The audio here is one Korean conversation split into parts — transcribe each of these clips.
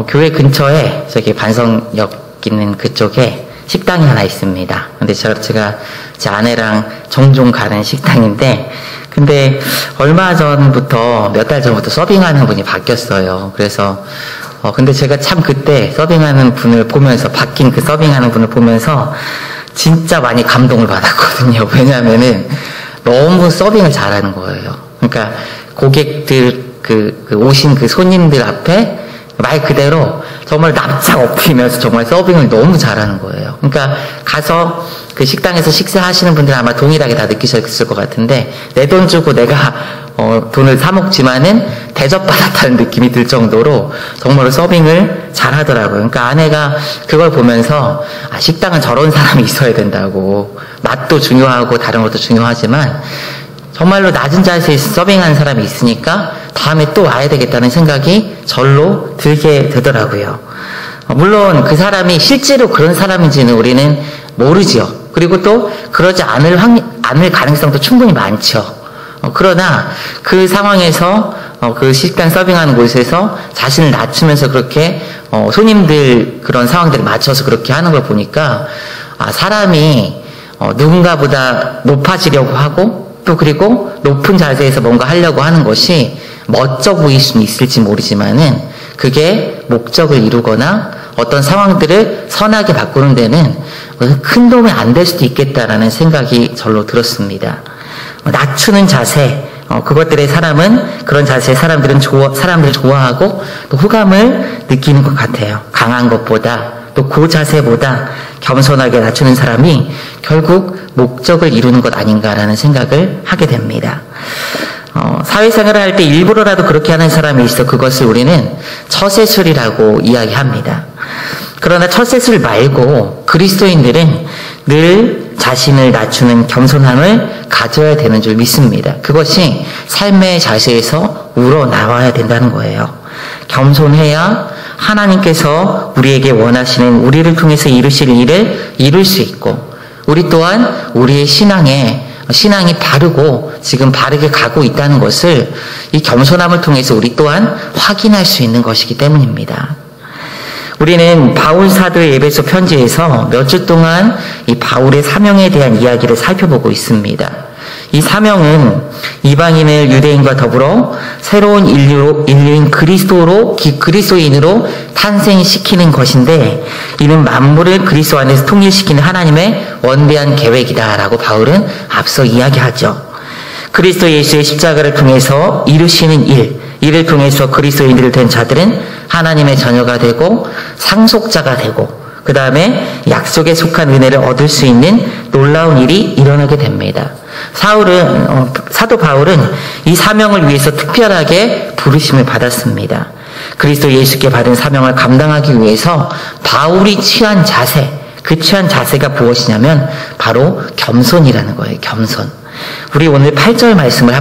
교회 근처에 저기 반성역 있는 그쪽에 식당이 하나 있습니다. 근데 제가 제 아내랑 종종 가는 식당인데, 근데 얼마 전부터, 몇 달 전부터 서빙하는 분이 바뀌었어요. 그래서, 근데 제가 참 그때 서빙하는 분을 보면서, 바뀐 그 서빙하는 분을 보면서 진짜 많이 감동을 받았거든요. 왜냐면은 너무 서빙을 잘하는 거예요. 그러니까 고객들, 오신 그 손님들 앞에 말 그대로 정말 납작 엎으면서 정말 서빙을 너무 잘하는 거예요. 그러니까 가서 그 식당에서 식사하시는 분들은 아마 동일하게 다 느끼셨을 것 같은데, 내 돈 주고 내가 돈을 사 먹지만은 대접받았다는 느낌이 들 정도로 정말로 서빙을 잘하더라고요. 그러니까 아내가 그걸 보면서 식당은 저런 사람이 있어야 된다고, 맛도 중요하고 다른 것도 중요하지만 정말로 낮은 자세에서 서빙하는 사람이 있으니까 다음에 또 와야 되겠다는 생각이 절로 들게 되더라고요. 물론 그 사람이 실제로 그런 사람인지는 우리는 모르지요. 그리고 또 그러지 않을 가능성도 충분히 많죠. 그러나 그 상황에서 그 식당 서빙하는 곳에서 자신을 낮추면서 그렇게 손님들 그런 상황들에 맞춰서 그렇게 하는 걸 보니까 사람이 누군가보다 높아지려고 하고, 또 그리고 높은 자세에서 뭔가 하려고 하는 것이 멋져 보일 수는 있을지 모르지만은 그게 목적을 이루거나 어떤 상황들을 선하게 바꾸는 데는 큰 도움이 안 될 수도 있겠다라는 생각이 절로 들었습니다. 낮추는 자세, 그것들의 그런 자세의 사람들을 좋아하고 또 호감을 느끼는 것 같아요. 강한 것보다, 또 그 자세보다 겸손하게 낮추는 사람이 결국 목적을 이루는 것 아닌가라는 생각을 하게 됩니다. 사회생활을 할 때 일부러라도 그렇게 하는 사람이 있어 그것을 우리는 처세술이라고 이야기합니다. 그러나 처세술 말고 그리스도인들은 늘 자신을 낮추는 겸손함을 가져야 되는 줄 믿습니다. 그것이 삶의 자세에서 우러나와야 된다는 거예요. 겸손해야 하나님께서 우리에게 원하시는, 우리를 통해서 이루실 일을 이룰 수 있고, 우리 또한 우리의 신앙이 바르고 지금 바르게 가고 있다는 것을 이 겸손함을 통해서 우리 또한 확인할 수 있는 것이기 때문입니다. 우리는 바울 사도의 에베소 편지에서 몇 주 동안 이 바울의 사명에 대한 이야기를 살펴보고 있습니다. 이 사명은 이방인을 유대인과 더불어 새로운 인류인 그리스도인으로 탄생시키는 것인데, 이는 만물을 그리스도 안에서 통일시키는 하나님의 원대한 계획이다라고 바울은 앞서 이야기하죠. 그리스도 예수의 십자가를 통해서 이루시는 이를 통해서 그리스도인들 된 자들은 하나님의 자녀가 되고 상속자가 되고, 그 다음에 약속에 속한 은혜를 얻을 수 있는 놀라운 일이 일어나게 됩니다. 사도 바울은 이 사명을 위해서 특별하게 부르심을 받았습니다. 그리스도 예수께 받은 사명을 감당하기 위해서 바울이 취한 자세, 그 취한 자세가 무엇이냐면 바로 겸손이라는 거예요. 겸손. 우리 오늘 8절 말씀을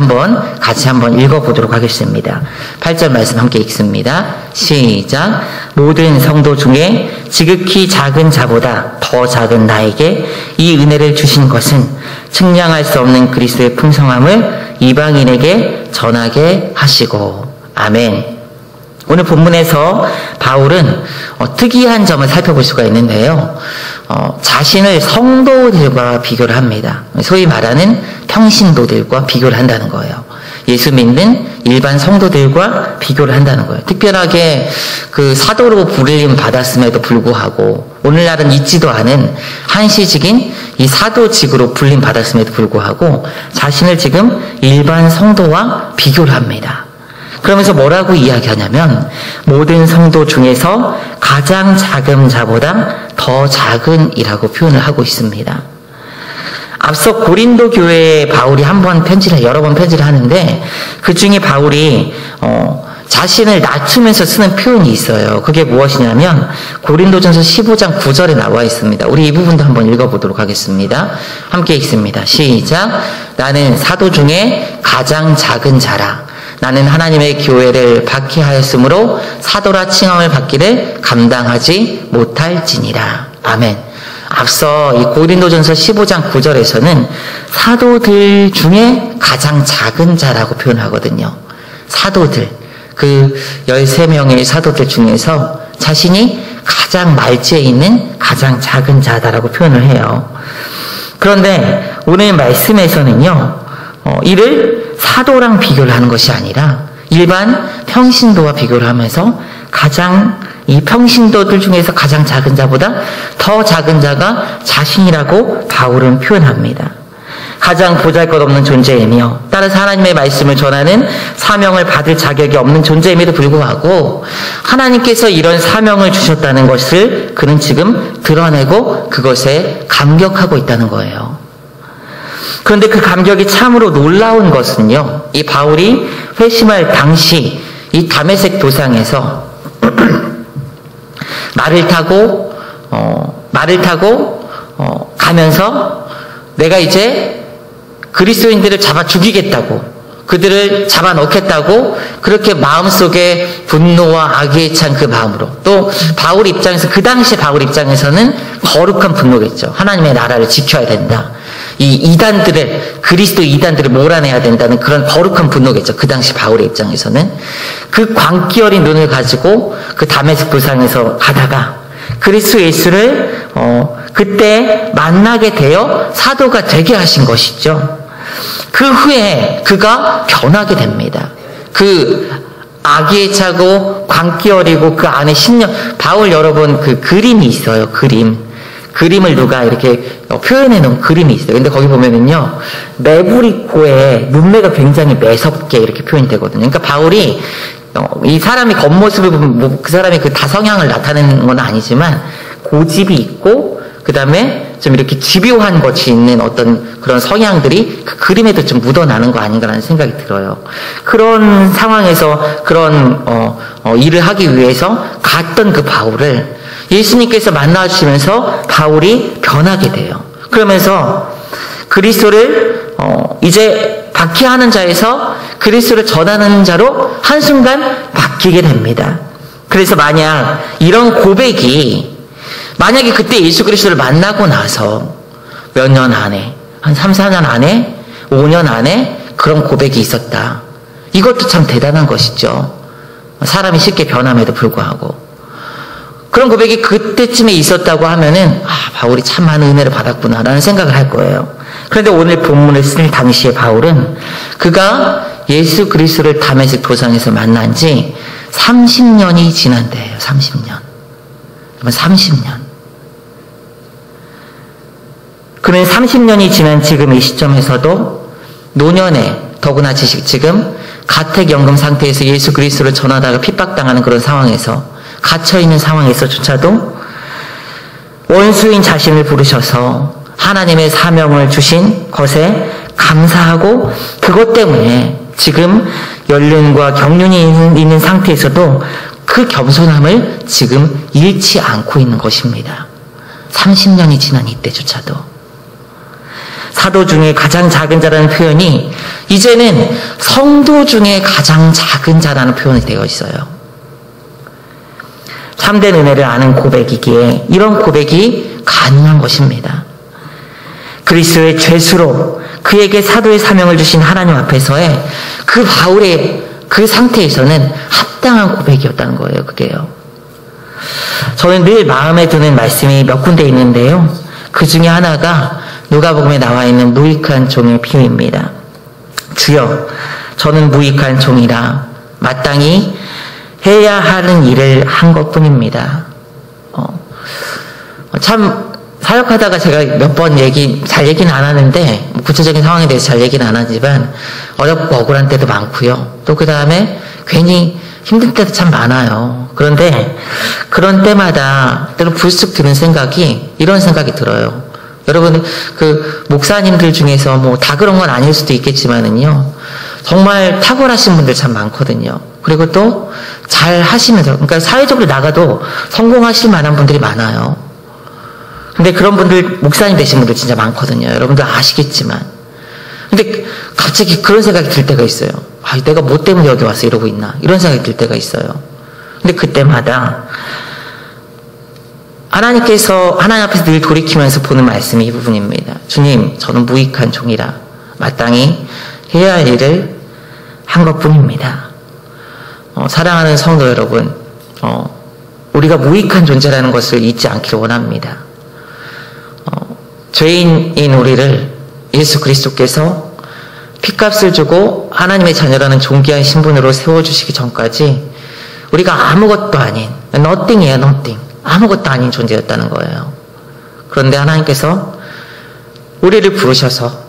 같이 한번 읽어보도록 하겠습니다. 8절 말씀 함께 읽습니다. 시작. 모든 성도 중에 지극히 작은 자보다 더 작은 나에게 이 은혜를 주신 것은 측량할 수 없는 그리스도의 풍성함을 이방인에게 전하게 하시고. 아멘. 오늘 본문에서 바울은 특이한 점을 살펴볼 수가 있는데요. 자신을 성도들과 비교를 합니다. 소위 말하는 평신도들과 비교를 한다는 거예요. 예수 믿는 일반 성도들과 비교를 한다는 거예요. 특별하게 그 사도로 부르심 받았음에도 불구하고, 오늘날은 있지도 않은 한시직인 이 사도직으로 불림 받았음에도 불구하고 자신을 지금 일반 성도와 비교를 합니다. 그러면서 뭐라고 이야기하냐면, 모든 성도 중에서 가장 작은 자보다 더 작은 이라고 표현을 하고 있습니다. 앞서 고린도 교회에 바울이 여러 번 편지를 하는데, 그 중에 바울이 자신을 낮추면서 쓰는 표현이 있어요. 그게 무엇이냐면 고린도전서 15장 9절에 나와 있습니다. 우리 이 부분도 한번 읽어보도록 하겠습니다. 함께 읽습니다. 시작. 나는 사도 중에 가장 작은 자라. 나는 하나님의 교회를 박해하였으므로 사도라 칭함을 받기를 감당하지 못할지니라. 아멘. 앞서 이 고린도전서 15장 9절에서는 사도들 중에 가장 작은 자라고 표현하거든요. 사도들. 그 13명의 사도들 중에서 자신이 가장 말지에 있는 가장 작은 자다라고 표현을 해요. 그런데 오늘 말씀에서는요, 이를 사도랑 비교를 하는 것이 아니라 일반 평신도와 비교를 하면서 이 평신도들 중에서 가장 작은 자보다 더 작은 자가 자신이라고 바울은 표현합니다. 가장 보잘것없는 존재이며 따라서 하나님의 말씀을 전하는 사명을 받을 자격이 없는 존재임에도 불구하고 하나님께서 이런 사명을 주셨다는 것을 그는 지금 드러내고 그것에 감격하고 있다는 거예요. 그런데 그 감격이 참으로 놀라운 것은요, 이 바울이 회심할 당시 이 다메섹 도상에서 말을 타고 가면서 내가 이제 그리스도인들을 잡아 죽이겠다고, 그들을 잡아 넣겠다고 그렇게 마음속에 분노와 악에 찬 그 마음으로, 또 바울 입장에서, 그 당시 바울 입장에서는 거룩한 분노겠죠. 하나님의 나라를 지켜야 된다. 이 이단들을, 그리스도 이단들을 몰아내야 된다는 그런 거룩한 분노겠죠. 그 당시 바울의 입장에서는. 그 광기 어린 눈을 가지고 그 다메섹 도상에서 가다가 그리스도 예수를 그때 만나게 되어 사도가 되게 하신 것이죠. 그 후에 그가 변하게 됩니다. 그 악에 차고 광기 어리고 그 안에 10년, 바울 여러분 그 그림이 있어요. 그림을 누가 이렇게 표현해 놓은 그림이 있어요. 근데 거기 보면은요, 매부리코에 눈매가 굉장히 매섭게 이렇게 표현이 되거든요. 그러니까 바울이 이 사람이 겉모습을 보면 뭐 그 사람이 그 다성향을 나타내는 건 아니지만 고집이 있고 그 다음에 좀 이렇게 집요한 것이 있는 어떤 그런 성향들이 그 그림에도 좀 묻어나는 거 아닌가라는 생각이 들어요. 그런 상황에서 그런 일을 하기 위해서 갔던 그 바울을 예수님께서 만나주시면서 바울이 변하게 돼요. 그러면서 그리스도를 이제 박해하는 자에서 그리스도를 전하는 자로 한순간 바뀌게 됩니다. 그래서 이런 고백이 만약에 그때 예수 그리스도를 만나고 나서 몇 년 안에, 한 3, 4년 안에, 5년 안에 그런 고백이 있었다. 이것도 참 대단한 것이죠. 사람이 쉽게 변함에도 불구하고. 그런 고백이 그때쯤에 있었다고 하면은, 바울이 참 많은 은혜를 받았구나라는 생각을 할 거예요. 그런데 오늘 본문을 쓸 당시에 바울은 그가 예수 그리스도를 다메섹 도상에서 만난 지 30년이 지난대예요. 30년. 30년. 그는 30년이 지난 지금 이 시점에서도 노년에, 더구나 지금 가택연금 상태에서 예수 그리스도를 전하다가 핍박당하는 그런 상황에서, 갇혀있는 상황에서조차도 원수인 자신을 부르셔서 하나님의 사명을 주신 것에 감사하고, 그것 때문에 지금 연륜과 경륜이 있는 상태에서도 그 겸손함을 지금 잃지 않고 있는 것입니다. 30년이 지난 이때조차도. 사도 중에 가장 작은 자라는 표현이 이제는 성도 중에 가장 작은 자라는 표현이 되어 있어요. 참된 은혜를 아는 고백이기에 이런 고백이 가능한 것입니다. 그리스도의 죄수로 그에게 사도의 사명을 주신 하나님 앞에서의 그 바울의 그 상태에서는 합당한 고백이었다는 거예요. 그게요. 저는 늘 마음에 드는 말씀이 몇 군데 있는데요. 그 중에 하나가 누가복음에 나와 있는 무익한 종의 비유입니다. 주여, 저는 무익한 종이라 마땅히 해야 하는 일을 한 것뿐입니다. 참 사역하다가 제가 몇 번 잘 얘기는 안 하는데, 구체적인 상황에 대해서 잘 얘기는 안 하지만 어렵고 억울한 때도 많고요. 또 그 다음에 괜히 힘든 때도 참 많아요. 그런데 그런 때마다 때로 불쑥 드는 생각이, 이런 생각이 들어요. 여러분, 그 목사님들 중에서 뭐 다 그런 건 아닐 수도 있겠지만은요, 정말 탁월하신 분들 참 많거든요. 그리고 또 잘 하시면서, 그러니까 사회적으로 나가도 성공하실 만한 분들이 많아요. 근데 그런 분들, 목사님 되신 분들 진짜 많거든요. 여러분들 아시겠지만. 근데 갑자기 그런 생각이 들 때가 있어요. 내가 뭐 때문에 여기 와서 이러고 있나, 이런 생각이 들 때가 있어요. 근데 그때마다 하나님 앞에서 늘 돌이키면서 보는 말씀이 이 부분입니다. 주님, 저는 무익한 종이라 마땅히 해야 할 일을 한 것뿐입니다. 사랑하는 성도 여러분, 우리가 무익한 존재라는 것을 잊지 않기를 원합니다. 죄인인 우리를 예수 그리스도께서 핏값을 주고 하나님의 자녀라는 존귀한 신분으로 세워주시기 전까지 우리가 아무것도 아닌, nothing이에요, nothing. 아무것도 아닌 존재였다는 거예요. 그런데 하나님께서 우리를 부르셔서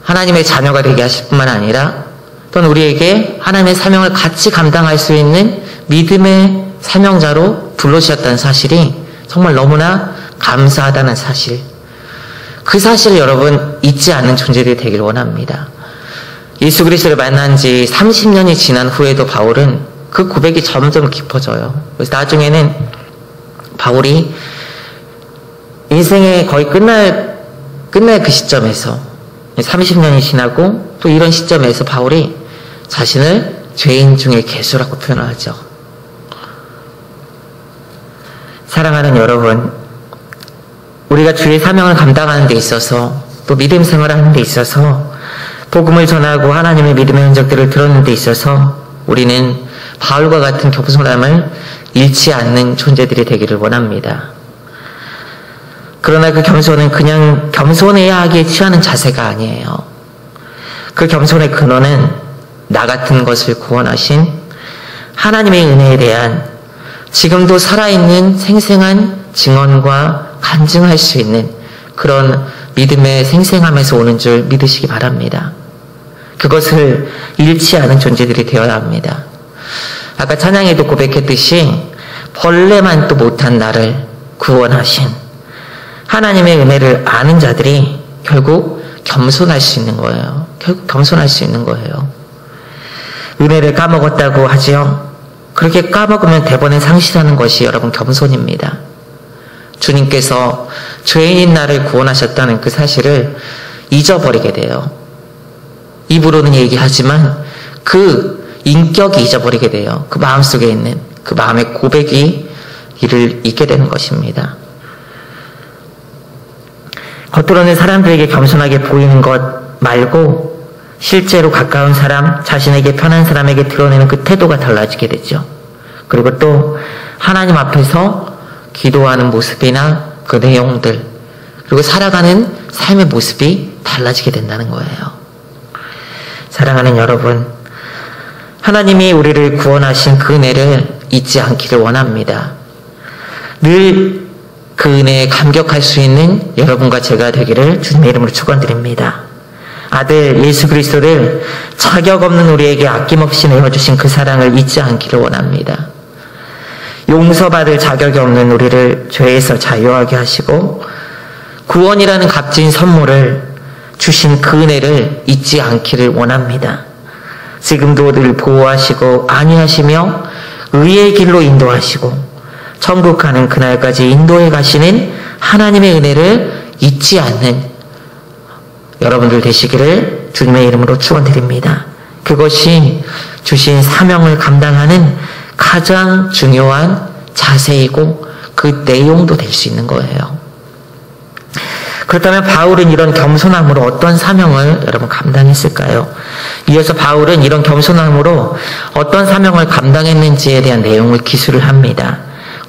하나님의 자녀가 되게 하실 뿐만 아니라 또는 우리에게 하나님의 사명을 같이 감당할 수 있는 믿음의 사명자로 불러주셨다는 사실이 정말 너무나 감사하다는 사실, 그 사실을 여러분 잊지 않는 존재들이 되길 원합니다. 예수 그리스도를 만난 지 30년이 지난 후에도 바울은 그 고백이 점점 깊어져요. 그래서 나중에는 바울이 인생의 거의 끝날 그 시점에서 30년이 지나고 또 이런 시점에서 바울이 자신을 죄인 중에 괴수라고 표현하죠. 사랑하는 여러분, 우리가 주의 사명을 감당하는 데 있어서 또 믿음 생활하는 데 있어서 복음을 전하고 하나님의 믿음의 흔적들을 드러내는 데 있어서 우리는 바울과 같은 겸손함을 잃지 않는 존재들이 되기를 원합니다. 그러나 그 겸손은 그냥 겸손해야 하기에 취하는 자세가 아니에요. 그 겸손의 근원은 나 같은 것을 구원하신 하나님의 은혜에 대한 지금도 살아있는 생생한 증언과 간증할 수 있는 그런 믿음의 생생함에서 오는 줄 믿으시기 바랍니다. 그것을 잃지 않은 존재들이 되어야 합니다. 아까 찬양에도 고백했듯이 벌레만 또 못한 나를 구원하신 하나님의 은혜를 아는 자들이 결국 겸손할 수 있는 거예요. 결국 겸손할 수 있는 거예요. 은혜를 까먹었다고 하지요. 그렇게 까먹으면 대번에 상실하는 것이 여러분 겸손입니다. 주님께서 죄인인 나를 구원하셨다는 그 사실을 잊어버리게 돼요. 입으로는 얘기하지만 그 인격이 잊어버리게 돼요. 그 마음속에 있는 그 마음의 고백이 이를 잊게 되는 것입니다. 겉으로는 사람들에게 겸손하게 보이는 것 말고 실제로 가까운 사람, 자신에게 편한 사람에게 드러내는 그 태도가 달라지게 되죠. 그리고 또 하나님 앞에서 기도하는 모습이나 그 내용들, 그리고 살아가는 삶의 모습이 달라지게 된다는 거예요. 사랑하는 여러분, 하나님이 우리를 구원하신 그 은혜를 잊지 않기를 원합니다. 늘 그 은혜에 감격할 수 있는 여러분과 제가 되기를 주님의 이름으로 축원드립니다. 아들 예수 그리스도를 자격 없는 우리에게 아낌없이 내어주신 그 사랑을 잊지 않기를 원합니다. 용서받을 자격이 없는 우리를 죄에서 자유하게 하시고 구원이라는 값진 선물을 주신 그 은혜를 잊지 않기를 원합니다. 지금도 늘 보호하시고 안위하시며 의의 길로 인도하시고 천국 가는 그날까지 인도해 가시는 하나님의 은혜를 잊지 않는 여러분들 되시기를 주님의 이름으로 축원드립니다. 그것이 주신 사명을 감당하는 가장 중요한 자세이고 그 내용도 될 수 있는 거예요. 그렇다면 바울은 이런 겸손함으로 어떤 사명을 여러분 감당했을까요? 이어서 바울은 이런 겸손함으로 어떤 사명을 감당했는지에 대한 내용을 기술을 합니다.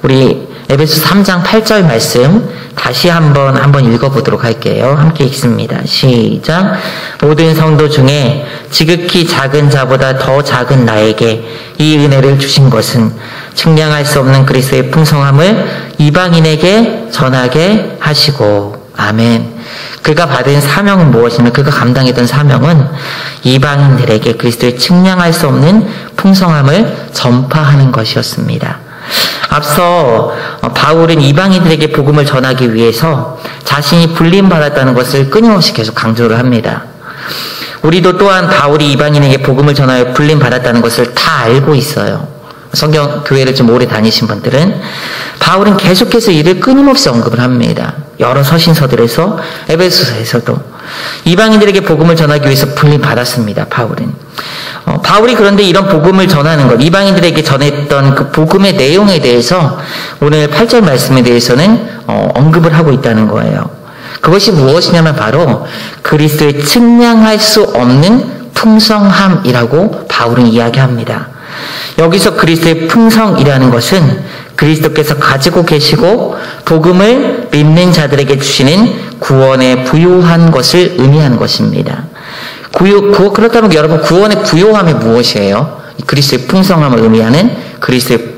우리 에베소 3장 8절 말씀 다시 한번 읽어보도록 할게요. 함께 읽습니다. 시작. 모든 성도 중에 지극히 작은 자보다 더 작은 나에게 이 은혜를 주신 것은 측량할 수 없는 그리스도의 풍성함을 이방인에게 전하게 하시고. 아멘. 그가 받은 사명은 무엇이며 그가 감당했던 사명은 이방인들에게 그리스도의 측량할 수 없는 풍성함을 전파하는 것이었습니다. 앞서 바울은 이방인들에게 복음을 전하기 위해서 자신이 불림받았다는 것을 끊임없이 계속 강조를 합니다. 우리도 또한 바울이 이방인에게 복음을 전하여 불림받았다는 것을 다 알고 있어요. 성경 교회를 좀 오래 다니신 분들은 바울은 계속해서 이를 끊임없이 언급을 합니다. 여러 서신서들에서 에베소서에서도 이방인들에게 복음을 전하기 위해서 불림받았습니다. 바울이 그런데 이런 복음을 전하는 것, 이방인들에게 전했던 그 복음의 내용에 대해서 오늘 8절 말씀에 대해서는 언급을 하고 있다는 거예요. 그것이 무엇이냐면 바로 그리스도의 측량할 수 없는 풍성함이라고 바울은 이야기합니다. 여기서 그리스도의 풍성이라는 것은 그리스도께서 가지고 계시고 복음을 믿는 자들에게 주시는 구원의 부요한 것을 의미하는 것입니다. 그렇다면 여러분, 구원의 부요함이 무엇이에요? 그리스도의 풍성함을 의미하는 그리스도의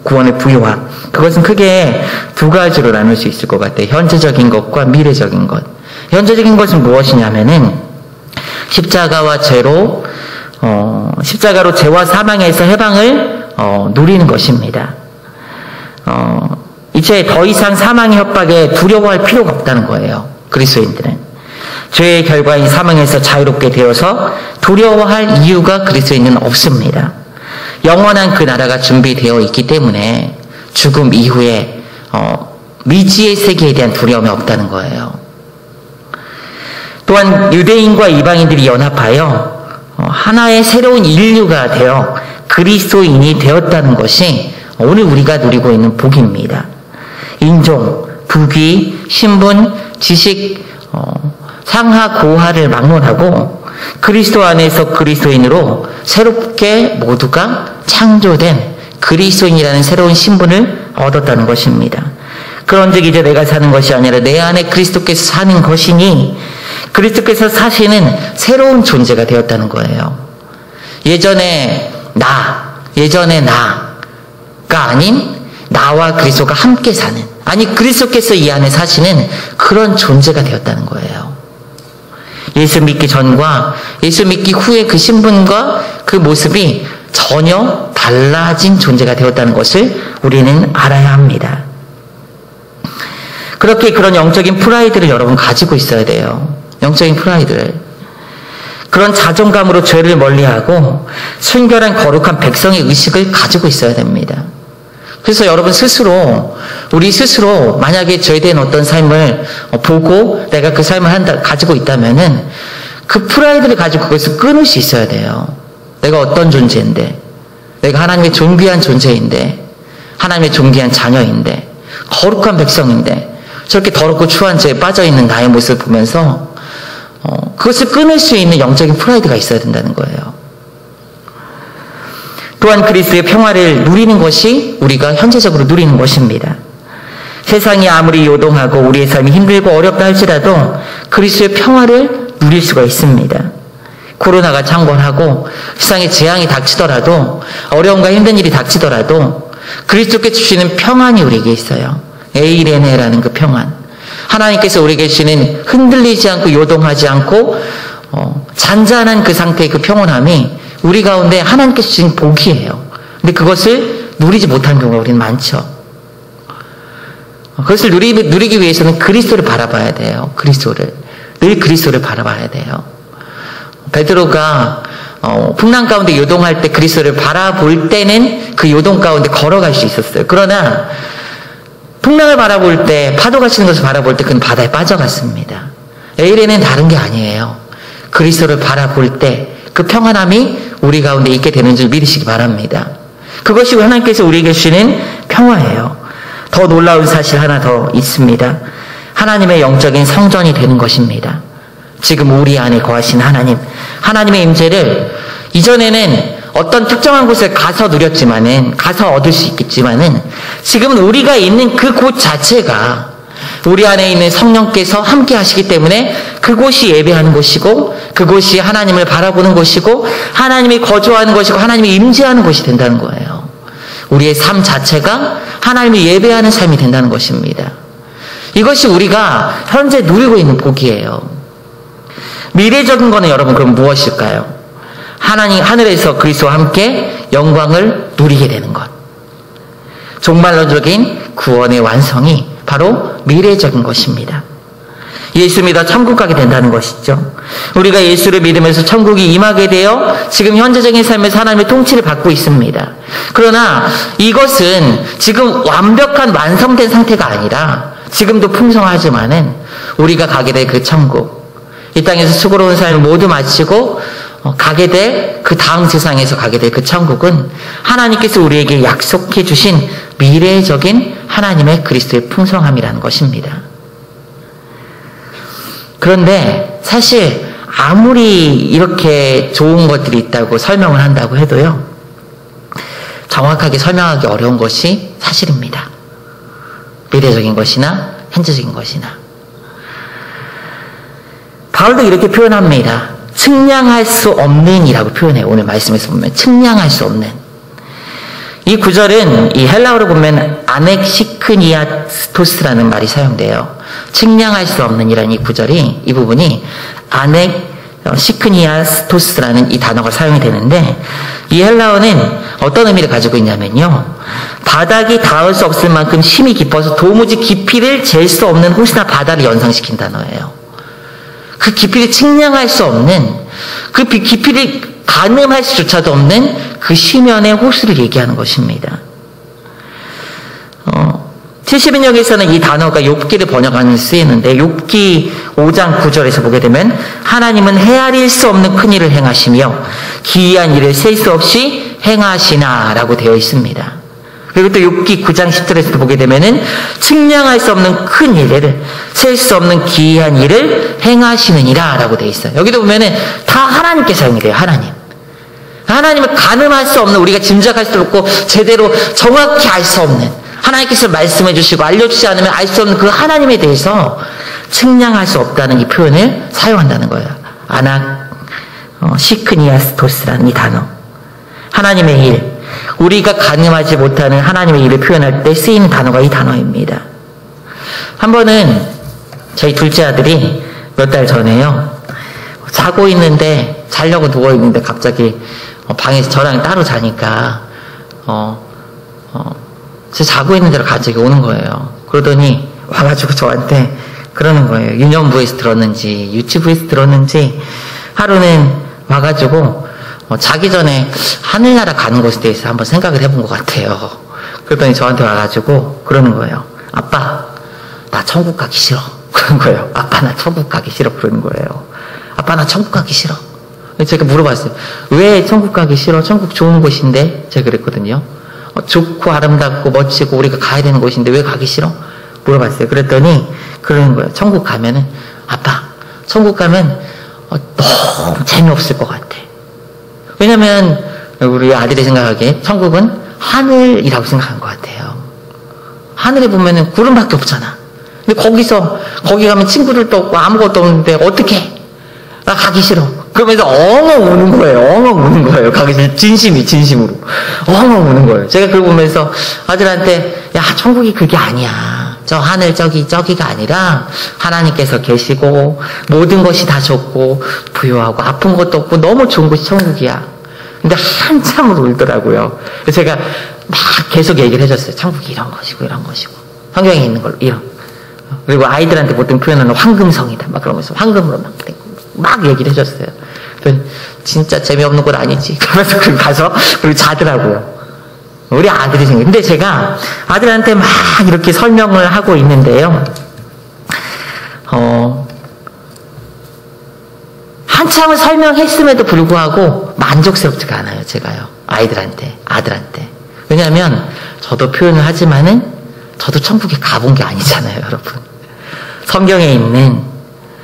구원의 부요함. 그것은 크게 두 가지로 나눌 수 있을 것 같아요. 현재적인 것과 미래적인 것. 현재적인 것은 무엇이냐면은 십자가로 죄와 사망에서 해방을 누리는 것입니다. 이제 더 이상 사망의 협박에 두려워할 필요가 없다는 거예요. 그리스도인들은. 죄의 결과인 사망에서 자유롭게 되어서 두려워할 이유가 그리스도인은 없습니다. 영원한 그 나라가 준비되어 있기 때문에 죽음 이후에 미지의 세계에 대한 두려움이 없다는 거예요. 또한 유대인과 이방인들이 연합하여 하나의 새로운 인류가 되어 그리스도인이 되었다는 것이 오늘 우리가 누리고 있는 복입니다. 인종, 부귀, 신분, 지식, 상하 고하를 막론하고 그리스도 안에서 그리스도인으로 새롭게 모두가 창조된 그리스도인이라는 새로운 신분을 얻었다는 것입니다. 그런즉 이제 내가 사는 것이 아니라 내 안에 그리스도께서 사는 것이니 그리스도께서 사시는 새로운 존재가 되었다는 거예요. 예전에 나가 아닌 나와 그리스도가 함께 사는, 아니 그리스도께서 이 안에 사시는 그런 존재가 되었다는 거예요. 예수 믿기 전과 예수 믿기 후의 그 신분과 그 모습이 전혀 달라진 존재가 되었다는 것을 우리는 알아야 합니다. 그렇게 그런 영적인 프라이드를 여러분 가지고 있어야 돼요. 영적인 프라이드를. 그런 자존감으로 죄를 멀리하고 순결한 거룩한 백성의 의식을 가지고 있어야 됩니다. 그래서 여러분 우리 스스로 만약에 죄에 대한 어떤 삶을 보고 내가 그 삶을 가지고 있다면은 그 프라이드를 가지고 그것을 끊을 수 있어야 돼요. 내가 어떤 존재인데, 내가 하나님의 존귀한 존재인데, 하나님의 존귀한 자녀인데, 거룩한 백성인데, 저렇게 더럽고 추한 죄에 빠져있는 나의 모습을 보면서 그것을 끊을 수 있는 영적인 프라이드가 있어야 된다는 거예요. 또한 그리스도의 평화를 누리는 것이 우리가 현재적으로 누리는 것입니다. 세상이 아무리 요동하고 우리의 삶이 힘들고 어렵다 할지라도 그리스도의 평화를 누릴 수가 있습니다. 코로나가 창궐하고 세상에 재앙이 닥치더라도, 어려움과 힘든 일이 닥치더라도 그리스도께 주시는 평안이 우리에게 있어요. 에이레네라는 그 평안. 하나님께서 우리에게 주시는 흔들리지 않고 요동하지 않고 잔잔한 그 상태의 그 평온함이 우리 가운데 하나님께서 주신 복이에요. 근데 그것을 누리지 못한 경우가 우리는 많죠. 그것을 누리기 위해서는 그리스도를 바라봐야 돼요. 늘 그리스도를 바라봐야 돼요. 베드로가 풍랑 가운데 요동할 때 그리스도를 바라볼 때는 그 요동 가운데 걸어갈 수 있었어요. 그러나 풍랑을 바라볼 때, 파도가 치는 것을 바라볼 때 그는 바다에 빠져갔습니다. 에이레는 다른 게 아니에요. 그리스도를 바라볼 때 그 평안함이 우리 가운데 있게 되는 줄 믿으시기 바랍니다. 그것이 하나님께서 우리에게 주시는 평화예요. 더 놀라운 사실 하나 더 있습니다. 하나님의 영적인 성전이 되는 것입니다. 지금 우리 안에 거하신 하나님의 임재를 이전에는 어떤 특정한 곳에 가서 누렸지만은, 가서 얻을 수 있겠지만은, 지금은 우리가 있는 그 곳 자체가 우리 안에 있는 성령께서 함께 하시기 때문에 그곳이 예배하는 곳이고, 그곳이 하나님을 바라보는 곳이고, 하나님이 거주하는 곳이고, 하나님이 임재하는 곳이 된다는 거예요. 우리의 삶 자체가 하나님을 예배하는 삶이 된다는 것입니다. 이것이 우리가 현재 누리고 있는 복이에요. 미래적인 거는 여러분 그럼 무엇일까요? 하늘에서 그리스도와 함께 영광을 누리게 되는 것. 종말론적인 구원의 완성이 바로 미래적인 것입니다. 예수 믿어 천국 가게 된다는 것이죠. 우리가 예수를 믿으면서 천국이 임하게 되어 지금 현재적인 삶에서 하나님의 통치를 받고 있습니다. 그러나 이것은 지금 완벽한 완성된 상태가 아니라 지금도 풍성하지만은 우리가 가게 될 그 천국, 이 땅에서 수고로운 삶을 모두 마치고 가게 될 그 다음 세상에서 가게 될 그 천국은 하나님께서 우리에게 약속해 주신 미래적인 하나님의 그리스도의 풍성함이라는 것입니다. 그런데 사실 아무리 이렇게 좋은 것들이 있다고 설명을 한다고 해도요, 정확하게 설명하기 어려운 것이 사실입니다. 미래적인 것이나 현재적인 것이나. 바울도 이렇게 표현합니다. 측량할 수 없는 이라고 표현해요. 오늘 말씀에서 보면 측량할 수 없는. 이 구절은 이 헬라어로 보면 아넥시크니아스토스라는 말이 사용돼요. 측량할 수 없는 이라는 이 구절이, 이 부분이 아넥시크니아스토스라는 이 단어가 사용이 되는데, 이 헬라어는 어떤 의미를 가지고 있냐면요, 바닥이 닿을 수 없을 만큼 힘이 깊어서 도무지 깊이를 잴 수 없는 호수나 바다를 연상시킨 단어예요. 그 깊이를 측량할 수 없는, 그 깊이를 가늠할 수조차도 없는 그 심연의 호수를 얘기하는 것입니다. 70인역에서는 이 단어가 욥기를 번역하는 데 쓰이는데, 욥기 5장 9절에서 보게 되면 하나님은 헤아릴 수 없는 큰 일을 행하시며 기이한 일을 셀 수 없이 행하시나 라고 되어 있습니다. 그리고 또 욥기 9장 10절에서도 보게 되면은 측량할 수 없는 큰 일을, 셀 수 없는 기이한 일을 행하시느니라 라고 되어 있어요. 여기도 보면은 다 하나님께 사용이 돼요. 하나님을 가늠할 수 없는, 우리가 짐작할 수 없고 제대로 정확히 알 수 없는, 하나님께서 말씀해 주시고 알려주지 않으면 알 수 없는 그 하나님에 대해서 측량할 수 없다는 이 표현을 사용한다는 거예요. 시크니아스토스라는 이 단어. 하나님의 일, 우리가 가늠하지 못하는 하나님의 일을 표현할 때 쓰이는 단어가 이 단어입니다. 한 번은 저희 둘째 아들이 몇 달 전에요, 자고 있는데, 자려고 누워있는데 갑자기 방에서 저랑 따로 자니까 제 자고 있는 데로 갑자기 오는 거예요. 그러더니 와가지고 저한테 그러는 거예요. 유년부에서 들었는지 유치부에서 들었는지, 하루는 와가지고 자기 전에 하늘나라 가는 것에 대해서 한번 생각을 해본 것 같아요. 그러더니 저한테 와가지고 그러는 거예요. 아빠, 나 천국 가기 싫어. 그런 거예요. 아빠, 나 천국 가기 싫어. 그러는 거예요. 아빠, 나 천국 가기 싫어. 제가 물어봤어요. 왜 천국 가기 싫어? 천국 좋은 곳인데? 제가 그랬거든요. 좋고 아름답고 멋지고 우리가 가야 되는 곳인데 왜 가기 싫어? 물어봤어요. 그랬더니 그러는 거예요. 천국 가면은, 아빠, 천국 가면 너무 재미없을 것 같아. 왜냐면 우리 아들이 생각하기에 천국은 하늘이라고 생각한 것 같아요. 하늘에 보면은 구름밖에 없잖아. 근데 거기 가면 친구들도 없고 아무것도 없는데 어떡해? 나 가기 싫어. 그러면서 엉엉 우는 거예요. 엉엉 우는 거예요. 가기 싫어. 진심으로. 엉엉 우는 거예요. 제가 그걸 보면서 아들한테, 야, 천국이 그게 아니야. 저 하늘 저기가 아니라 하나님께서 계시고 모든 것이 다 좋고 부유하고 아픈 것도 없고 너무 좋은 곳이 천국이야. 근데 한참을 울더라고요. 제가 막 계속 얘기를 해줬어요. 천국이 이런 것이고 이런 것이고 성경에 있는 걸로 이런. 그리고 아이들한테 보통 표현하는 황금성이다. 막 그러면서 황금으로 막 얘기를 해줬어요. 진짜 재미없는 건 아니지. 그러면서 가서 그리고 자더라고요. 우리 아들이 생겨. 근데 제가 아들한테 막 이렇게 설명을 하고 있는데요. 한참을 설명했음에도 불구하고 만족스럽지가 않아요. 제가요. 아들한테. 왜냐하면 저도 표현을 하지만은 저도 천국에 가본 게 아니잖아요, 여러분. 성경에 있는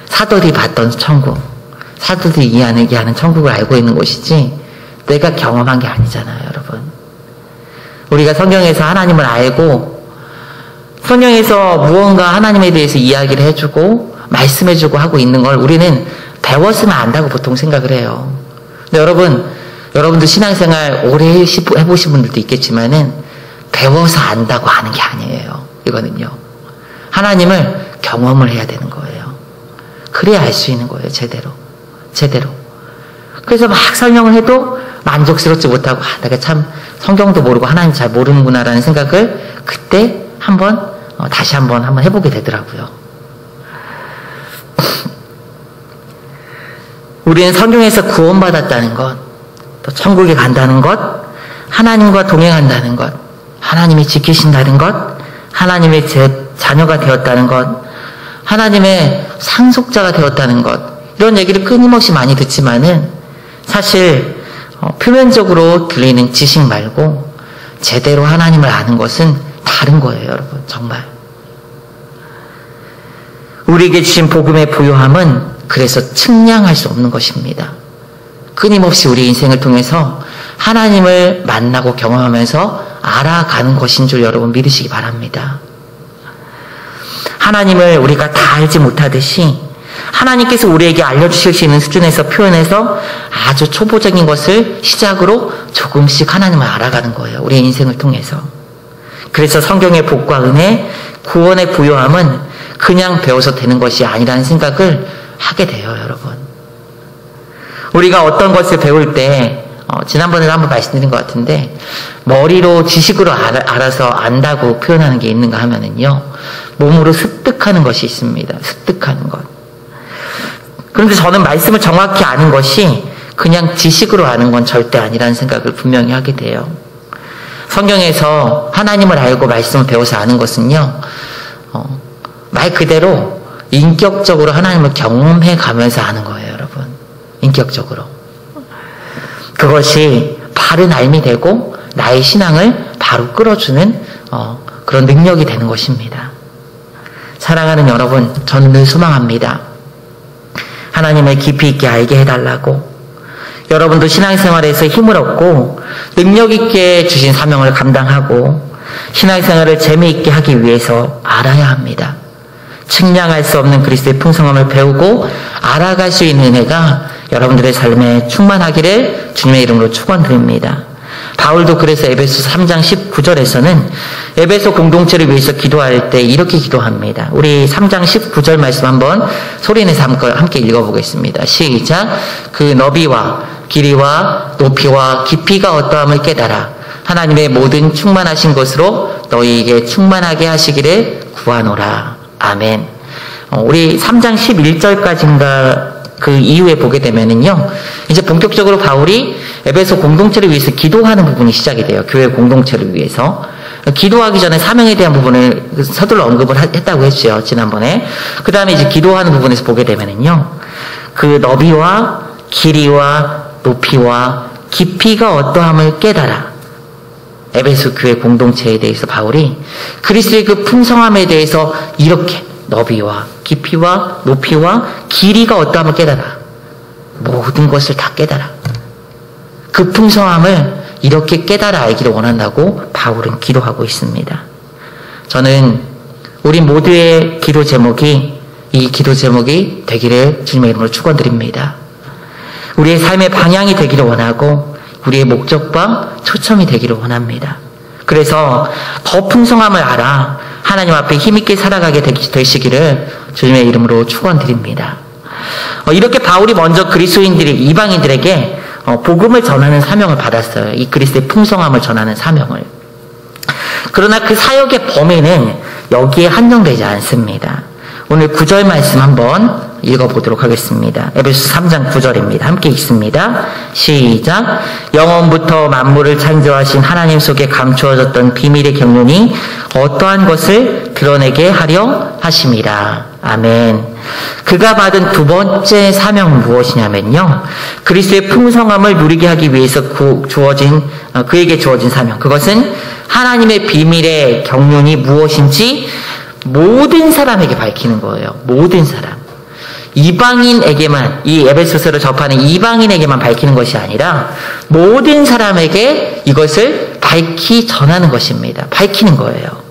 사도들이 봤던 천국, 사도들이 이야기하는 천국을 알고 있는 것이지 내가 경험한 게 아니잖아요, 여러분. 우리가 성경에서 하나님을 알고 성경에서 무언가 하나님에 대해서 이야기를 해주고 말씀해주고 하고 있는 걸 우리는 배웠으면 안다고 보통 생각을 해요. 근데 여러분도 신앙생활 오래 해보신 분들도 있겠지만은 배워서 안다고 하는 게 아니에요. 이거는요. 하나님을 경험을 해야 되는 거예요. 그래야 알 수 있는 거예요. 제대로. 그래서 막 설명을 해도 만족스럽지 못하고, 내가 참 성경도 모르고 하나님 잘 모르는구나라는 생각을 그때 다시 한번 해보게 되더라고요. 우리는 성경에서 구원받았다는 것, 또 천국에 간다는 것, 하나님과 동행한다는 것, 하나님이 지키신다는 것, 하나님의 자녀가 되었다는 것, 하나님의 상속자가 되었다는 것, 이런 얘기를 끊임없이 많이 듣지만은 사실 표면적으로 들리는 지식 말고 제대로 하나님을 아는 것은 다른 거예요, 여러분. 정말. 우리에게 주신 복음의 부요함은 그래서 측량할 수 없는 것입니다. 끊임없이 우리 인생을 통해서 하나님을 만나고 경험하면서 알아가는 것인 줄 여러분 믿으시기 바랍니다. 하나님을 우리가 다 알지 못하듯이 하나님께서 우리에게 알려주실 수 있는 수준에서 표현해서 아주 초보적인 것을 시작으로 조금씩 하나님을 알아가는 거예요. 우리의 인생을 통해서. 그래서 성경의 복과 은혜, 구원의 부요함은 그냥 배워서 되는 것이 아니라는 생각을 하게 돼요, 여러분. 우리가 어떤 것을 배울 때 지난번에도 한번 말씀드린 것 같은데 머리로 지식으로 알아서 안다고 표현하는 게 있는가 하면은요, 몸으로 습득하는 것이 있습니다. 습득하는 것. 그런데 저는 말씀을 정확히 아는 것이 그냥 지식으로 아는 건 절대 아니라는 생각을 분명히 하게 돼요. 성경에서 하나님을 알고 말씀을 배워서 아는 것은요, 말 그대로 인격적으로 하나님을 경험해 가면서 아는 거예요, 여러분. 인격적으로. 그것이 바른 알미 되고 나의 신앙을 바로 끌어주는 그런 능력이 되는 것입니다. 사랑하는 여러분, 저는 늘 소망합니다. 하나님을 깊이 있게 알게 해달라고. 여러분도 신앙생활에서 힘을 얻고 능력 있게 주신 사명을 감당하고 신앙생활을 재미있게 하기 위해서 알아야 합니다. 측량할 수 없는 그리스도의 풍성함을 배우고 알아갈 수 있는 은혜가 여러분들의 삶에 충만하기를 주님의 이름으로 축원드립니다. 바울도 그래서 에베소 3장 19절에서는 에베소 공동체를 위해서 기도할 때 이렇게 기도합니다. 우리 3장 19절 말씀 한번 소리내서 함께 읽어보겠습니다. 시작. 그 너비와 길이와 높이와 깊이가 어떠함을 깨달아 하나님의 모든 충만하신 것으로 너희에게 충만하게 하시기를 구하노라. 아멘. 우리 3장 11절까지인가 그 이후에 보게 되면은요, 이제 본격적으로 바울이 에베소 공동체를 위해서 기도하는 부분이 시작이 돼요. 교회 공동체를 위해서. 기도하기 전에 사명에 대한 부분을 서둘러 언급을 했다고 했죠, 지난번에. 그 다음에 이제 기도하는 부분에서 보게 되면은요, 그 너비와 길이와 높이와 깊이가 어떠함을 깨달아. 에베소 교회 공동체에 대해서 바울이 그리스도의 그 풍성함에 대해서 이렇게 너비와 깊이와 높이와 길이가 어떠함을 깨달아. 모든 것을 다 깨달아. 그 풍성함을 이렇게 깨달아 알기를 원한다고 바울은 기도하고 있습니다. 저는 우리 모두의 기도 제목이 이 기도 제목이 되기를 주님의 이름으로 축원드립니다. 우리의 삶의 방향이 되기를 원하고 우리의 목적과 초점이 되기를 원합니다. 그래서 더 풍성함을 알아 하나님 앞에 힘있게 살아가게 되시기를 주님의 이름으로 축원드립니다. 이렇게 바울이 먼저 그리스도인들이 이방인들에게 복음을 전하는 사명을 받았어요. 이 그리스도의 풍성함을 전하는 사명을. 그러나 그 사역의 범위는 여기에 한정되지 않습니다. 오늘 9절 말씀 한번 읽어보도록 하겠습니다. 에베소 3장 9절입니다. 함께 읽습니다. 시작. 영원부터 만물을 창조하신 하나님 속에 감추어졌던 비밀의 경륜이 어떠한 것을 드러내게 하려 하심이라. 아멘. 그가 받은 두 번째 사명은 무엇이냐면요, 그리스도의 풍성함을 누리게 하기 위해서 그에게 주어진 사명, 그것은 하나님의 비밀의 경륜이 무엇인지 모든 사람에게 밝히는 거예요. 모든 사람. 이방인에게만, 이 에베소서를 접하는 이방인에게만 밝히는 것이 아니라 모든 사람에게 이것을 밝히 전하는 것입니다. 밝히는 거예요.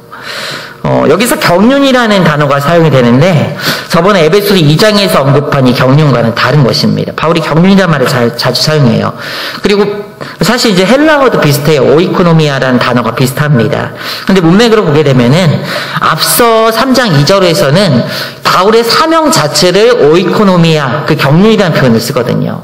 여기서 경륜이라는 단어가 사용이 되는데 저번에 에베소서 2장에서 언급한 이 경륜과는 다른 것입니다. 바울이 경륜이라는 말을 자주 사용해요. 그리고 사실 이제 헬라어도 비슷해요. 오이코노미아라는 단어가 비슷합니다. 근데 문맥으로 보게 되면은 앞서 3장 2절에서는 바울의 사명 자체를 오이코노미아, 그 경륜이라는 표현을 쓰거든요.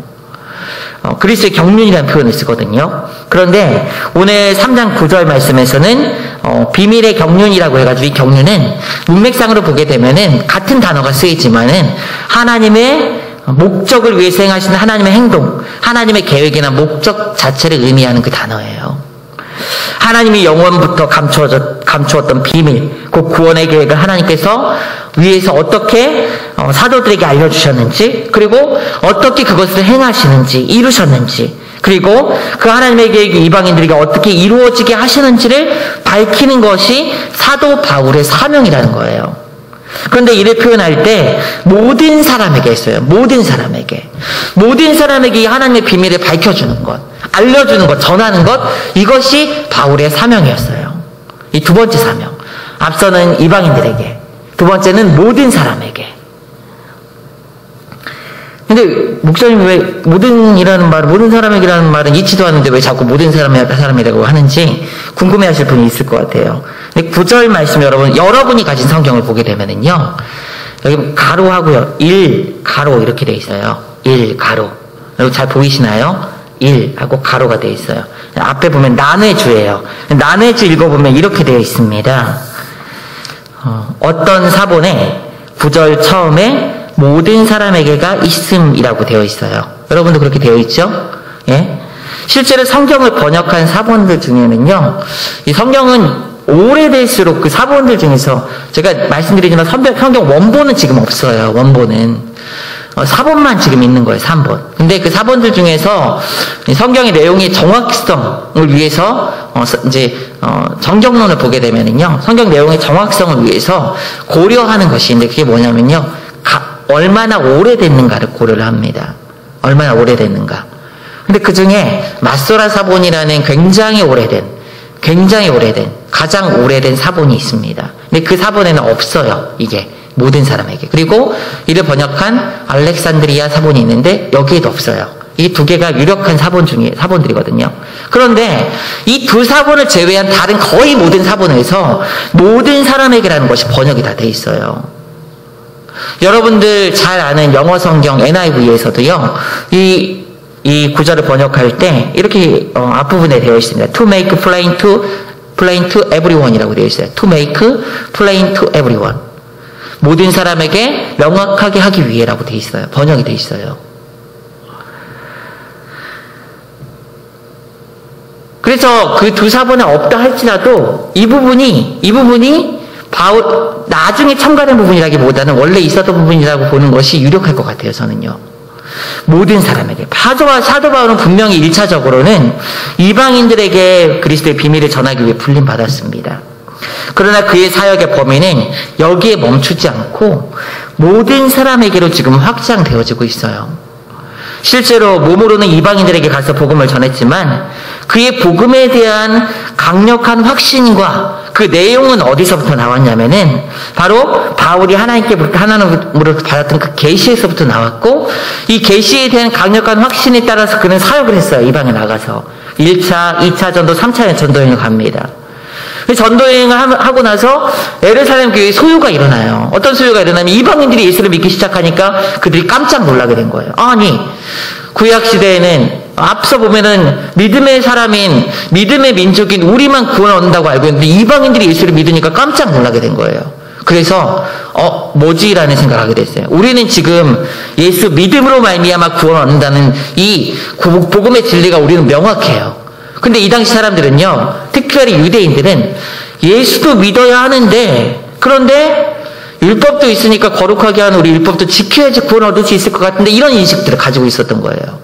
그리스도의 경륜이라는 표현을 쓰거든요. 그런데 오늘 3장 9절 말씀에서는 비밀의 경륜이라고 해가지고 이 경륜은 문맥상으로 보게 되면은 같은 단어가 쓰이지만은 하나님의 목적을 위해서 행하시는 하나님의 행동, 하나님의 계획이나 목적 자체를 의미하는 그 단어예요. 하나님이 영원부터 감추었던 비밀, 그 구원의 계획을 하나님께서 위에서 어떻게 사도들에게 알려주셨는지, 그리고 어떻게 그것을 행하시는지, 이루셨는지, 그리고 그 하나님의 계획이 이방인들에게 어떻게 이루어지게 하시는지를 밝히는 것이 사도 바울의 사명이라는 거예요. 그런데 이를 표현할 때 모든 사람에게 했어요. 모든 사람에게. 모든 사람에게 하나님의 비밀을 밝혀주는 것, 알려주는 것, 전하는 것, 이것이 바울의 사명이었어요. 이 두 번째 사명. 앞서는 이방인들에게, 두 번째는 모든 사람에게. 근데 목사님 왜 모든 사람에게라는 말은 있지도 않은데 왜 자꾸 모든 사람이라고 하는지 궁금해하실 분이 있을 것 같아요. 근데 9절 말씀 여러분이 가진 성경을 보게 되면은요, 여기 가로하고요, 1가로 이렇게 돼 있어요. 1가로. 여러분 잘 보이시나요? 1하고 가로가 돼 있어요. 앞에 보면 난회주예요. 난회주 읽어보면 이렇게 되어 있습니다. 어떤 사본에 9절 처음에 모든 사람에게가 있음이라고 되어 있어요. 여러분도 그렇게 되어 있죠? 예? 실제로 성경을 번역한 사본들 중에는요, 이 성경은 오래될수록 그 사본들 중에서 제가 말씀드리지만 성경 원본은 지금 없어요. 원본은. 사본만 지금 있는 거예요. 3본. 근데 그 사본들 중에서 성경의 내용의 정확성을 위해서 정경론을 보게 되면은요, 성경 내용의 정확성을 위해서 고려하는 것이 있는데 그게 뭐냐면요, 얼마나 오래됐는가를 고려를 합니다. 얼마나 오래됐는가. 근데 그 중에 마소라 사본이라는 굉장히 오래된, 가장 오래된 사본이 있습니다. 근데 그 사본에는 없어요. 이게. 모든 사람에게. 그리고 이를 번역한 알렉산드리아 사본이 있는데 여기에도 없어요. 이 두 개가 유력한 사본들이거든요. 그런데 이 두 사본을 제외한 다른 거의 모든 사본에서 모든 사람에게라는 것이 번역이 다 돼 있어요. 여러분들 잘 아는 영어 성경 NIV에서도요, 이 구절을 번역할 때 이렇게 앞부분에 되어 있습니다. To make plain to everyone이라고 되어 있어요. To make plain to everyone. 모든 사람에게 명확하게 하기 위해라고 되어 있어요. 번역이 되어 있어요. 그래서 그 두 사본에 없다 할지라도 이 부분이 나중에 첨가된 부분이라기보다는 원래 있었던 부분이라고 보는 것이 유력할 것 같아요, 저는요. 모든 사람에게. 사도 바울은 분명히 1차적으로는 이방인들에게 그리스도의 비밀을 전하기 위해 불림받았습니다. 그러나 그의 사역의 범위는 여기에 멈추지 않고 모든 사람에게로 지금 확장되어지고 있어요. 실제로 몸으로는 이방인들에게 가서 복음을 전했지만 그의 복음에 대한 강력한 확신과 그 내용은 어디서부터 나왔냐면은 바로 바울이 하나님으로부터 받았던 그 계시에서부터 나왔고, 이 계시에 대한 강력한 확신에 따라서 그는 사역을 했어요. 이방에 나가서 1차, 2차 전도, 3차 전도여행을 갑니다. 전도여행을 하고 나서 예루살렘 교회에 소요가 일어나요. 어떤 소요가 일어나면 이방인들이 예수를 믿기 시작하니까 그들이 깜짝 놀라게 된 거예요. 아니, 구약시대에는 앞서 보면은 믿음의 사람인, 믿음의 민족인 우리만 구원 얻는다고 알고 있는데 이방인들이 예수를 믿으니까 깜짝 놀라게 된 거예요. 그래서 뭐지? 라는 생각을 하게 됐어요. 우리는 지금 예수 믿음으로 말미암아 구원 얻는다는 이 복음의 진리가 우리는 명확해요. 근데 이 당시 사람들은요, 특별히 유대인들은 예수도 믿어야 하는데, 그런데 율법도 있으니까 거룩하게 하는 우리 율법도 지켜야지 구원 얻을 수 있을 것 같은데, 이런 인식들을 가지고 있었던 거예요.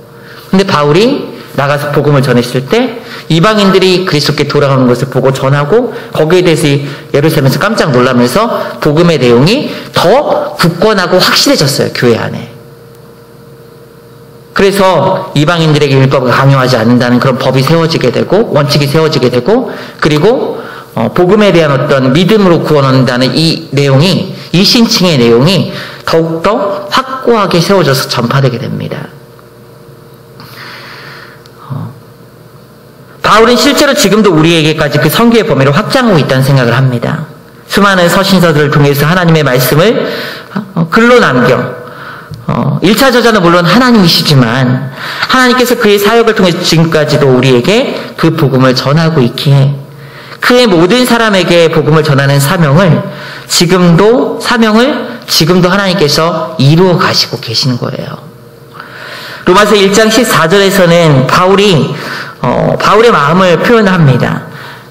근데 바울이 나가서 복음을 전했을 때 이방인들이 그리스도께 돌아가는 것을 보고 전하고 거기에 대해서 예루살렘에서 깜짝 놀라면서 복음의 내용이 더 굳건하고 확실해졌어요. 교회 안에. 그래서 이방인들에게 율법을 강요하지 않는다는 그런 법이 세워지게 되고 원칙이 세워지게 되고, 그리고 복음에 대한 어떤 믿음으로 구원 얻는다는 이 내용이, 이 신칭의 내용이 더욱더 확고하게 세워져서 전파되게 됩니다. 바울은 실제로 지금도 우리에게까지 그 선교의 범위를 확장하고 있다는 생각을 합니다. 수많은 서신서들을 통해서 하나님의 말씀을 글로 남겨 1차 저자는 물론 하나님이시지만 하나님께서 그의 사역을 통해서 지금까지도 우리에게 그 복음을 전하고 있기에 그의 모든 사람에게 복음을 전하는 사명을 지금도 하나님께서 이루어 가시고 계시는 거예요. 로마서 1장 14절에서는 바울의 마음을 표현합니다.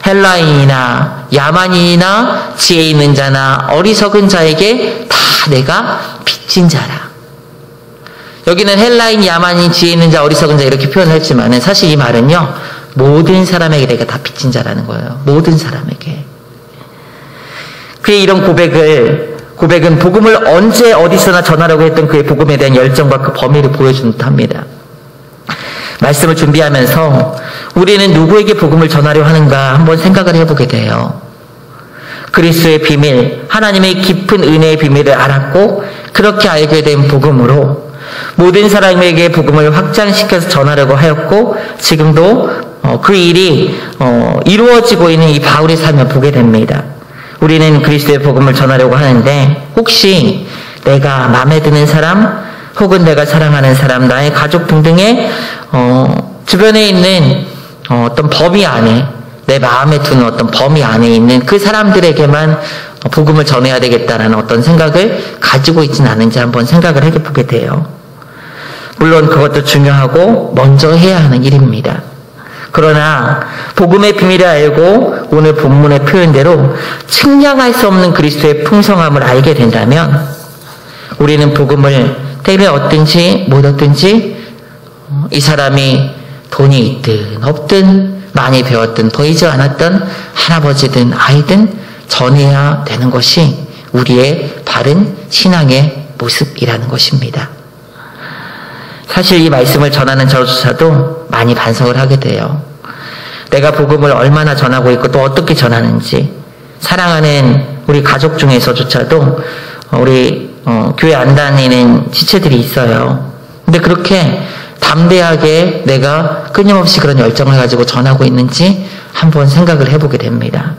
헬라인이나 야만인이나 지혜 있는 자나 어리석은 자에게 다 내가 빚진 자라. 여기는 헬라인, 야만인, 지혜 있는 자, 어리석은 자 이렇게 표현을 했지만 사실 이 말은요, 모든 사람에게 내가 다 빚진 자라는 거예요. 모든 사람에게. 그의 이런 고백을 고백은 복음을 언제 어디서나 전하려고 했던 그의 복음에 대한 열정과 그 범위를 보여주는 듯합니다. 말씀을 준비하면서 우리는 누구에게 복음을 전하려 하는가 한번 생각을 해보게 돼요. 그리스도의 비밀, 하나님의 깊은 은혜의 비밀을 알았고 그렇게 알게 된 복음으로 모든 사람에게 복음을 확장시켜서 전하려고 하였고 지금도 그 일이 이루어지고 있는 이 바울의 삶을 보게 됩니다. 우리는 그리스도의 복음을 전하려고 하는데 혹시 내가 마음에 드는 사람 혹은 내가 사랑하는 사람, 나의 가족 등등의 주변에 있는 어떤 범위 안에 내 마음에 드는 어떤 범위 안에 있는 그 사람들에게만 복음을 전해야 되겠다라는 어떤 생각을 가지고 있지는 않은지 한번 생각을 해보게 돼요. 물론 그것도 중요하고 먼저 해야 하는 일입니다. 그러나 복음의 비밀을 알고 오늘 본문의 표현대로 측량할 수 없는 그리스도의 풍성함을 알게 된다면 우리는 복음을 때문에 얻든지 못 얻든지 이 사람이 돈이 있든 없든 많이 배웠든 보이지 않았던 할아버지든 아이든 전해야 되는 것이 우리의 바른 신앙의 모습이라는 것입니다. 사실 이 말씀을 전하는 저조차도 많이 반성을 하게 돼요. 내가 복음을 얼마나 전하고 있고 또 어떻게 전하는지, 사랑하는 우리 가족 중에서조차도 우리 교회 안 다니는 지체들이 있어요. 근데 그렇게 담대하게 내가 끊임없이 그런 열정을 가지고 전하고 있는지 한번 생각을 해보게 됩니다.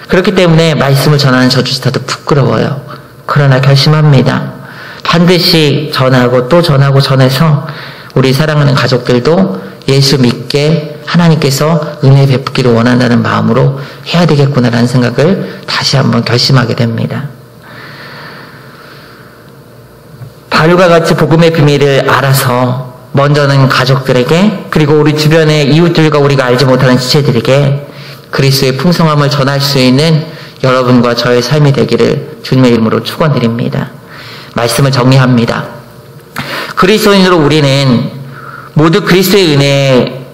그렇기 때문에 말씀을 전하는 저조차도 부끄러워요. 그러나 결심합니다. 반드시 전하고 또 전하고 전해서 우리 사랑하는 가족들도 예수 믿게 하나님께서 은혜 베푸기를 원한다는 마음으로 해야 되겠구나라는 생각을 다시 한번 결심하게 됩니다. 바울과 같이 복음의 비밀을 알아서 먼저는 가족들에게 그리고 우리 주변의 이웃들과 우리가 알지 못하는 지체들에게 그리스도의 풍성함을 전할 수 있는 여러분과 저의 삶이 되기를 주님의 이름으로 축원드립니다. 말씀을 정리합니다. 그리스도인으로 우리는 모두 그리스도의 은혜에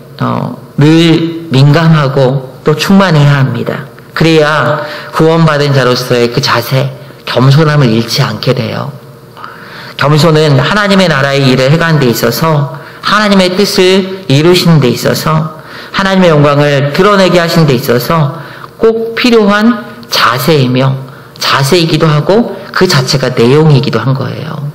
늘 민감하고 또 충만해야 합니다. 그래야 구원받은 자로서의 그 자세, 겸손함을 잃지 않게 돼요. 겸손은 하나님의 나라의 일을 해가는 데 있어서 하나님의 뜻을 이루시는 데 있어서 하나님의 영광을 드러내게 하시는 데 있어서 꼭 필요한 자세이기도 하고 그 자체가 내용이기도 한 거예요.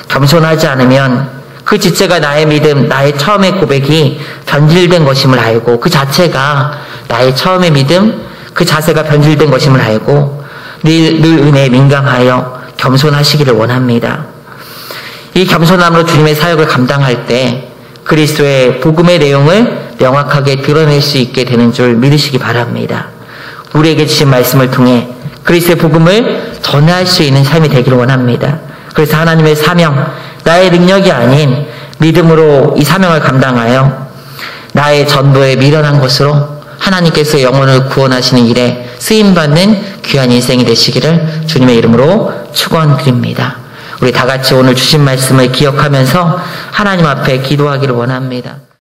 겸손하지 않으면 그 지체가 나의 믿음, 나의 처음의 고백이 변질된 것임을 알고 그 자체가 나의 처음의 믿음, 그 자세가 변질된 것임을 알고 늘 은혜에 민감하여 겸손하시기를 원합니다. 이 겸손함으로 주님의 사역을 감당할 때 그리스도의 복음의 내용을 명확하게 드러낼 수 있게 되는 줄 믿으시기 바랍니다. 우리에게 주신 말씀을 통해 그리스도의 복음을 전할 수 있는 삶이 되기를 원합니다. 그래서 하나님의 사명, 나의 능력이 아닌 믿음으로 이 사명을 감당하여 나의 전부에 미련한 것으로 하나님께서 영혼을 구원하시는 일에 쓰임받는 귀한 인생이 되시기를 주님의 이름으로 축원드립니다. 우리 다 같이 오늘 주신 말씀을 기억하면서 하나님 앞에 기도하기를 원합니다.